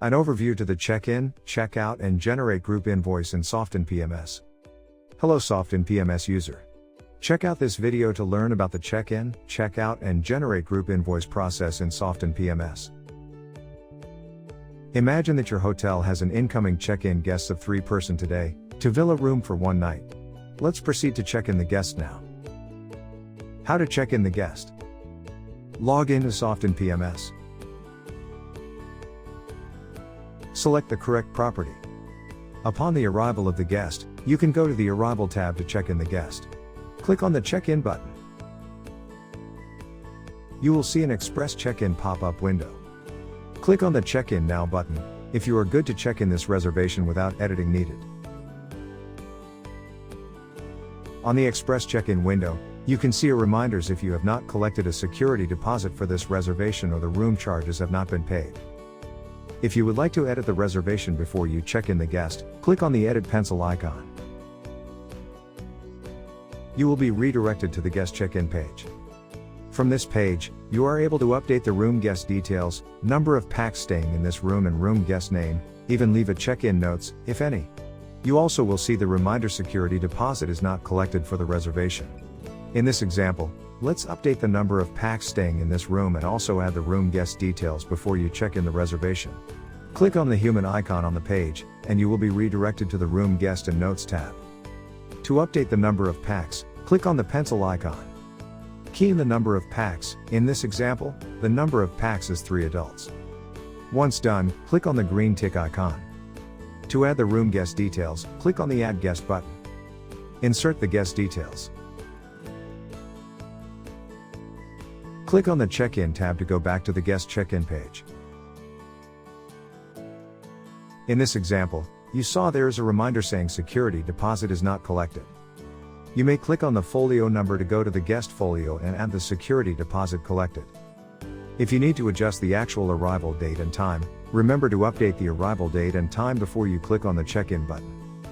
An overview to the check-in, check-out and generate group invoice in Softinn PMS. Hello Softinn PMS user. Check out this video to learn about the check-in, check-out and generate group invoice process in Softinn PMS. Imagine that your hotel has an incoming check-in guests of 3-person today, to villa room for 1 night. Let's proceed to check in the guest now. How to check in the guest? Log in to Softinn PMS. Select the correct property. Upon the arrival of the guest, you can go to the Arrival tab to check in the guest. Click on the Check-in button. You will see an Express Check-in pop-up window. Click on the Check-in Now button, if you are good to check in this reservation without editing needed. On the Express Check-in window, you can see a reminders if you have not collected a security deposit for this reservation or the room charges have not been paid. If you would like to edit the reservation before you check in the guest, click on the Edit pencil icon. You will be redirected to the guest check-in page. From this page, you are able to update the room guest details, number of pax staying in this room and room guest name, even leave a check-in notes, if any. You also will see the reminder security deposit is not collected for the reservation. In this example, let's update the number of pax staying in this room and also add the room guest details before you check in the reservation. Click on the human icon on the page, and you will be redirected to the Room Guest and Notes tab. To update the number of pax, click on the pencil icon. Key in the number of pax. In this example, the number of pax is 3 adults. Once done, click on the green tick icon. To add the room guest details, click on the Add Guest button. Insert the guest details. Click on the Check-in tab to go back to the guest check-in page. In this example, you saw there is a reminder saying security deposit is not collected. You may click on the folio number to go to the guest folio and add the security deposit collected. If you need to adjust the actual arrival date and time, remember to update the arrival date and time before you click on the check-in button.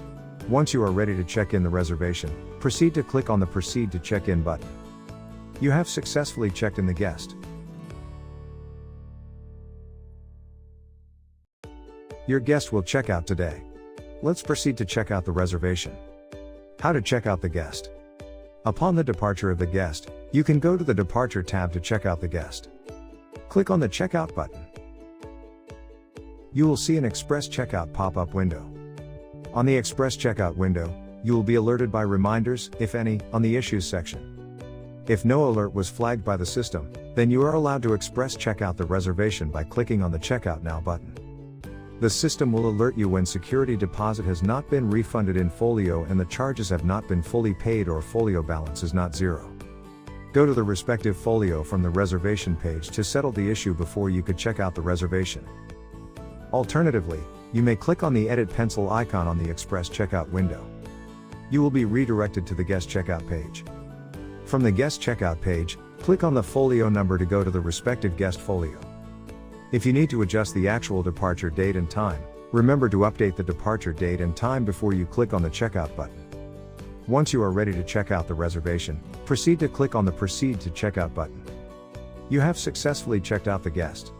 Once you are ready to check in the reservation, proceed to click on the Proceed to Check-in button. You have successfully checked in the guest. Your guest will check out today. Let's proceed to check out the reservation. How to check out the guest? Upon the departure of the guest, you can go to the Departure tab to check out the guest. Click on the Checkout button. You will see an Express Checkout pop-up window. On the Express Checkout window, you will be alerted by reminders, if any, on the Issues section. If no alert was flagged by the system, then you are allowed to express check out the reservation by clicking on the Checkout Now button. The system will alert you when security deposit has not been refunded in folio and the charges have not been fully paid or folio balance is not zero. Go to the respective folio from the reservation page to settle the issue before you could check out the reservation. Alternatively, you may click on the Edit pencil icon on the Express Checkout window. You will be redirected to the Guest Checkout page. From the Guest Checkout page, click on the folio number to go to the respective guest folio. If you need to adjust the actual departure date and time, remember to update the departure date and time before you click on the Checkout button. Once you are ready to check out the reservation, proceed to click on the Proceed to Checkout button. You have successfully checked out the guest.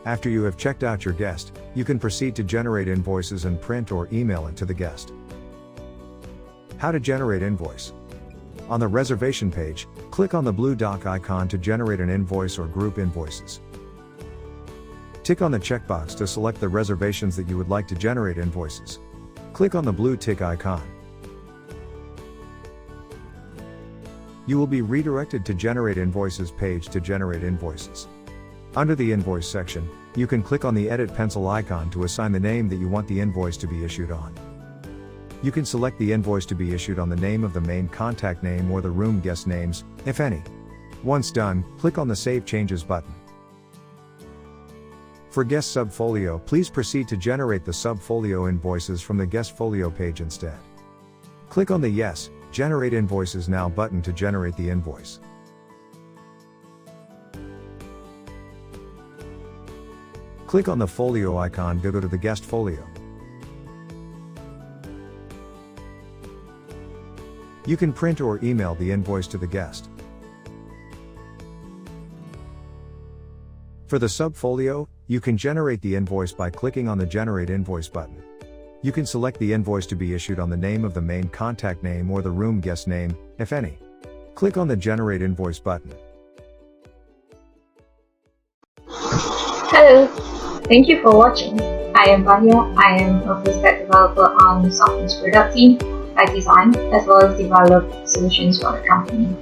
After you have checked out your guest, you can proceed to generate invoices and print or email it to the guest. How to generate invoice? On the reservation page, click on the blue dock icon to generate an invoice or group invoices. Tick on the checkbox to select the reservations that you would like to generate invoices. Click on the blue tick icon. You will be redirected to Generate Invoices page to generate invoices. Under the Invoice section, you can click on the Edit pencil icon to assign the name that you want the invoice to be issued on. You can select the invoice to be issued on the name of the main contact name or the room guest names, if any. Once done, click on the Save Changes button. For guest subfolio, please proceed to generate the subfolio invoices from the guest folio page instead. Click on the Yes, Generate Invoices Now button to generate the invoice. Click on the folio icon to go to the guest folio. You can print or email the invoice to the guest. For the subfolio, you can generate the invoice by clicking on the Generate Invoice button. You can select the invoice to be issued on the name of the main contact name or the room guest name, if any. Click on the Generate Invoice button. Hello, thank you for watching. I am Bahia. I am a full-stack developer on Softinn's product team. I design as well as develop solutions for the company.